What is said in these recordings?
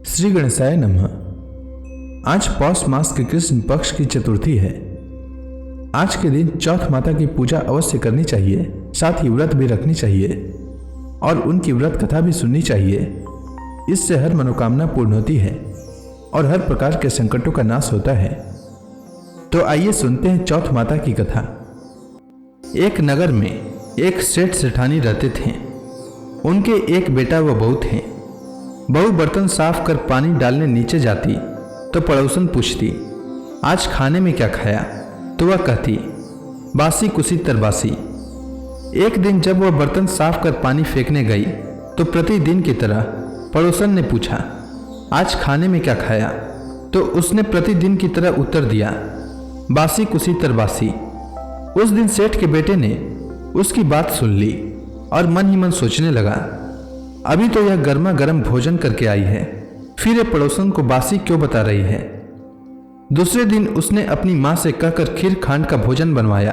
श्री गणेशाय नमः। आज पौष मास के कृष्ण पक्ष की चतुर्थी है। आज के दिन चौथ माता की पूजा अवश्य करनी चाहिए, साथ ही व्रत भी रखनी चाहिए और उनकी व्रत कथा भी सुननी चाहिए। इससे हर मनोकामना पूर्ण होती है और हर प्रकार के संकटों का नाश होता है। तो आइए सुनते हैं चौथ माता की कथा। एक नगर में एक सेठ सेठानी रहते थे। उनके एक बेटा व बहू थे। बहू बर्तन साफ कर पानी डालने नीचे जाती तो पड़ोसन पूछती, आज खाने में क्या खाया? तो वह कहती, बासी कुसी तरबासी। एक दिन जब वह बर्तन साफ कर पानी फेंकने गई तो प्रतिदिन की तरह पड़ोसन ने पूछा, आज खाने में क्या खाया? तो उसने प्रतिदिन की तरह उत्तर दिया, बासी कुसी तरबासी। उस दिन सेठ के बेटे ने उसकी बात सुन ली और मन ही मन सोचने लगा, अभी तो यह गर्मा गर्म भोजन करके आई है, फिर ये पड़ोसन को बासी क्यों बता रही है। दूसरे दिन उसने अपनी माँ से कहकर खीर खांड का भोजन बनवाया।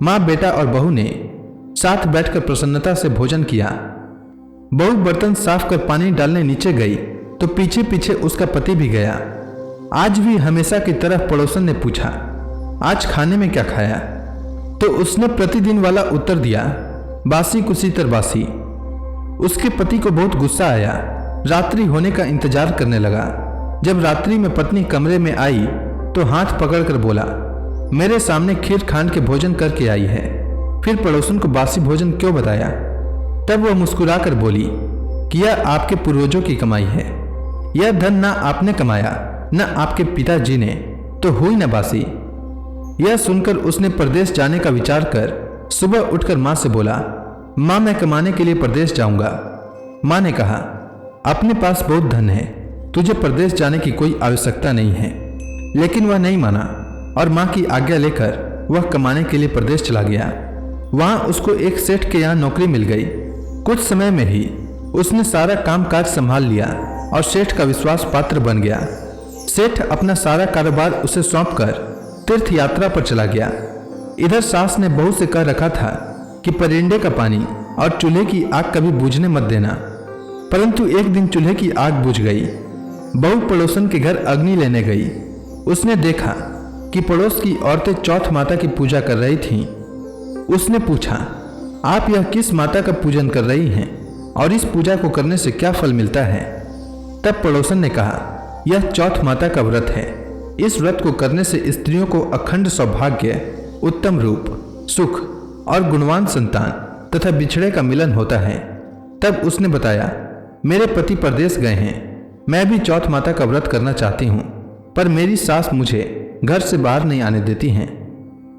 माँ, बेटा और बहू ने साथ बैठकर प्रसन्नता से भोजन किया। बहू बर्तन साफ कर पानी डालने नीचे गई तो पीछे पीछे उसका पति भी गया। आज भी हमेशा की तरह पड़ोसन ने पूछा, आज खाने में क्या खाया? तो उसने प्रतिदिन वाला उत्तर दिया, बासी कुसी तरबासी। उसके पति को बहुत गुस्सा आया। रात्रि होने का इंतजार करने लगा। जब रात्रि में पत्नी कमरे में आई तो हाथ पकड़कर बोला, मेरे सामने खीर खांड के भोजन करके आई है, फिर पड़ोसन को बासी भोजन क्यों बताया? तब वह मुस्कुराकर बोली कि यह आपके पूर्वजों की कमाई है। यह धन ना आपने कमाया न आपके पिताजी ने, तो हुई न बासी। यह सुनकर उसने परदेश जाने का विचार कर सुबह उठकर माँ से बोला, माँ, मैं कमाने के लिए परदेश जाऊंगा। माँ ने कहा, अपने पास बहुत धन है, तुझे परदेश जाने की कोई आवश्यकता नहीं है। लेकिन वह नहीं माना और माँ की आज्ञा लेकर वह कमाने के लिए परदेश चला गया। वहाँ उसको एक सेठ के यहाँ नौकरी मिल गई। कुछ समय में ही उसने सारा कामकाज संभाल लिया और सेठ का विश्वास पात्र बन गया। सेठ अपना सारा कारोबार उसे सौंपकर तीर्थ यात्रा पर चला गया। इधर सास ने बहू से कह रखा था कि परिंदे का पानी और चूल्हे की आग कभी बुझने मत देना, परंतु एक दिन चूल्हे की आग बुझ गई। बहू पड़ोसन के घर अग्नि लेने गई। उसने देखा कि पड़ोस की औरतें चौथ माता की पूजा कर रही थीं। उसने पूछा, आप यह किस माता का पूजन कर रही हैं और इस पूजा को करने से क्या फल मिलता है? तब पड़ोसन ने कहा, यह चौथ माता का व्रत है। इस व्रत को करने से स्त्रियों को अखंड सौभाग्य, उत्तम रूप, सुख और गुणवान संतान तथा बिछड़े का मिलन होता है। तब उसने बताया, मेरे पति परदेश गए हैं, मैं भी चौथ माता का व्रत करना चाहती हूँ, पर मेरी सास मुझे घर से बाहर नहीं आने देती हैं,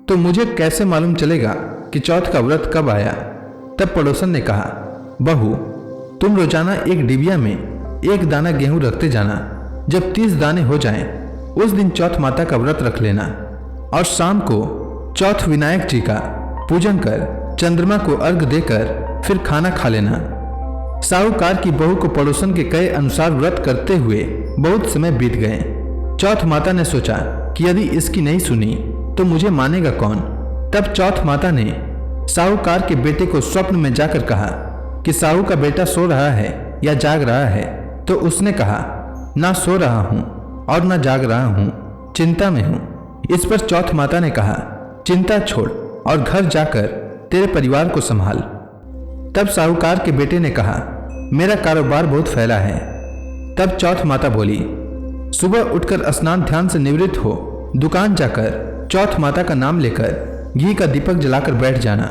तो मुझे कैसे मालूम चलेगा कि चौथ का व्रत कब आया? तब पड़ोसन ने कहा, बहू, तुम रोजाना एक डिबिया में एक दाना गेहूं रखते जाना। जब 30 दाने हो जाएं, उस दिन चौथ माता का व्रत रख लेना और शाम को चौथ विनायक जी का पूजन कर चंद्रमा को अर्घ देकर फिर खाना खा लेना। साहूकार की बहू को पड़ोसन के कहे अनुसार व्रत करते हुए बहुत समय बीत गए। चौथ माता ने सोचा कि यदि इसकी नहीं सुनी तो मुझे मानेगा कौन। तब चौथ माता ने साहूकार के बेटे को स्वप्न में जाकर कहा कि साहू का बेटा सो रहा है या जाग रहा है। तो उसने कहा, ना सो रहा हूँ और ना जाग रहा हूँ, चिंता में हूँ। इस पर चौथ माता ने कहा, चिंता छोड़ और घर जाकर तेरे परिवार को संभाल। तब साहूकार के बेटे ने कहा, मेरा कारोबार बहुत फैला है। तब चौथ माता बोली, सुबह उठकर स्नान ध्यान से निवृत्त हो, दुकान जाकर चौथ माता का नाम लेकर घी का दीपक जलाकर बैठ जाना।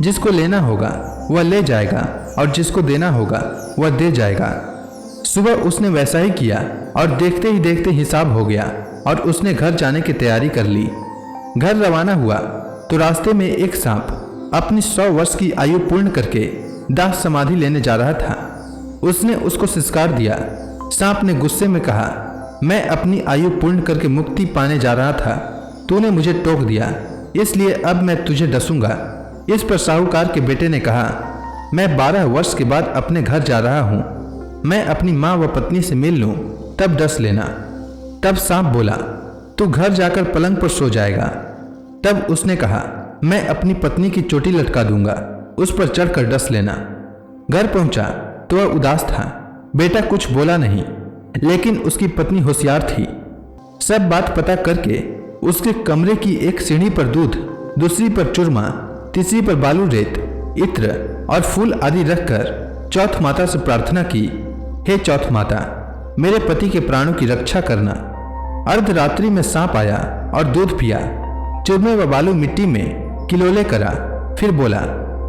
जिसको लेना होगा वह ले जाएगा और जिसको देना होगा वह दे जाएगा। सुबह उसने वैसा ही किया और देखते ही देखते हिसाब हो गया और उसने घर जाने की तैयारी कर ली। घर रवाना हुआ तो रास्ते में एक सांप अपनी 100 वर्ष की आयु पूर्ण करके दाह समाधि लेने जा रहा था। उसने उसको सिसकार दिया। सांप ने गुस्से में कहा, मैं अपनी आयु पूर्ण करके मुक्ति पाने जा रहा था, तूने मुझे टोक दिया, इसलिए अब मैं तुझे डसूंगा। इस पर साहूकार के बेटे ने कहा, मैं 12 वर्ष के बाद अपने घर जा रहा हूँ, मैं अपनी माँ व पत्नी से मिल लूँ, तब डस लेना। तब सांप बोला, तू घर जाकर पलंग पर सो जाएगा। तब उसने कहा, मैं अपनी पत्नी की चोटी लटका दूंगा, उस पर चढ़कर डस लेना। घर पहुंचा तो वह उदास था। बेटा कुछ बोला नहीं। लेकिन उसकी पत्नी होशियार थी। सब बात पता करके उसके कमरे की एक सीढ़ी पर दूध, दूसरी पर चूरमा, तीसरी पर बालू रेत, इत्र और फूल आदि रखकर चौथ माता से प्रार्थना की, हे चौथ माता, मेरे पति के प्राणों की रक्षा करना। अर्धरात्रि में सांप आया और दूध पिया, चूरमे व बालू मिट्टी में किलोले करा, फिर बोला,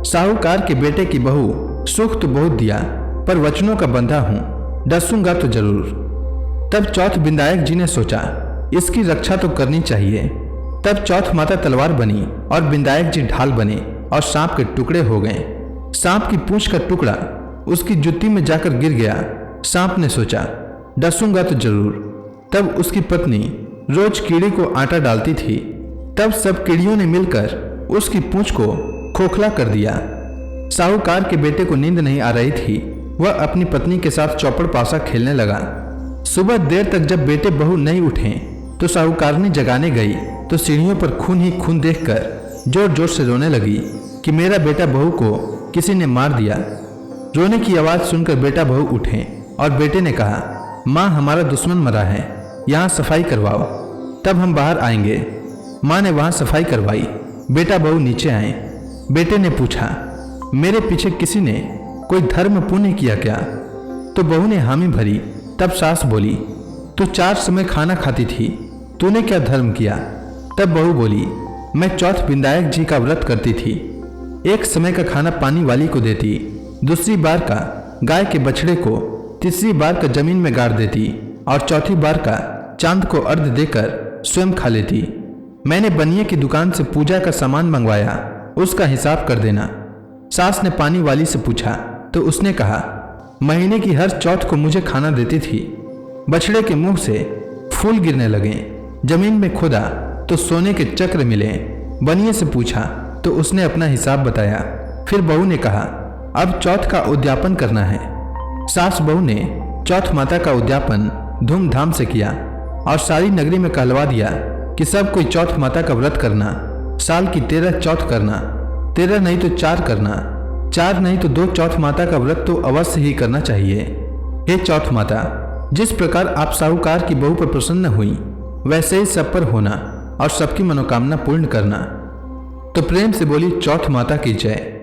साहूकार के बेटे की बहू, सुख तो बहुत दिया पर वचनों का बंधा हूं, डसूंगा तो जरूर। तब चौथ बिंदायक जी ने सोचा, इसकी रक्षा तो करनी चाहिए। तब चौथ माता तलवार बनी और बिंदायक जी ढाल बने और सांप के टुकड़े हो गए। सांप की पूंछ का टुकड़ा उसकी जुत्ती में जाकर गिर गया। सांप ने सोचा, डसूंगा तो जरूर। तब उसकी पत्नी रोज कीड़ी को आटा डालती थी। तब सब कीड़ियों ने मिलकर उसकी पूंछ को खोखला कर दिया। साहूकार के बेटे को नींद नहीं आ रही थी। वह अपनी पत्नी के साथ चौपड़ पासा खेलने लगा। सुबह देर तक जब बेटे बहू नहीं उठे तो साहूकारनी जगाने गई तो सीढ़ियों पर खून ही खून देखकर जोर जोर से रोने लगी कि मेरा बेटा बहू को किसी ने मार दिया। रोने की आवाज़ सुनकर बेटा बहू उठे और बेटे ने कहा, माँ, हमारा दुश्मन मरा है, यहाँ सफाई करवाओ, तब हम बाहर आएंगे। माँ ने वहाँ सफाई करवाई। बेटा बहू नीचे आए। बेटे ने पूछा, मेरे पीछे किसी ने कोई धर्म पुण्य किया क्या? तो बहू ने हामी भरी। तब सास बोली, तू 4 समय खाना खाती थी, तूने क्या धर्म किया? तब बहू बोली, मैं चौथ बिंदायक जी का व्रत करती थी। एक समय का खाना पानी वाली को देती, दूसरी बार का गाय के बछड़े को, तीसरी बार का जमीन में गाड़ देती और चौथी बार का चांद को अर्घ देकर स्वयं खा लेती। मैंने बनिए की दुकान से पूजा का सामान मंगवाया, उसका हिसाब कर देना। सास ने पानी वाली से पूछा तो उसने कहा, महीने की हर चौथ को मुझे खाना देती थी। बछड़े के मुंह से फूल गिरने लगे। जमीन में खोदा तो सोने के चक्र मिले। बनिए से पूछा तो उसने अपना हिसाब बताया। फिर बहू ने कहा, अब चौथ का उद्यापन करना है। सास बहू ने चौथ माता का उद्यापन धूमधाम से किया और सारी नगरी में कहलवा दिया कि सब कोई चौथ माता का व्रत करना। साल की 13 चौथ करना, 13 नहीं तो 4 करना, 4 नहीं तो 2 चौथ माता का व्रत तो अवश्य ही करना चाहिए। हे चौथ माता, जिस प्रकार आप साहूकार की बहू पर प्रसन्न हुई, वैसे ही सब पर होना और सबकी मनोकामना पूर्ण करना। तो प्रेम से बोली चौथ माता की जय।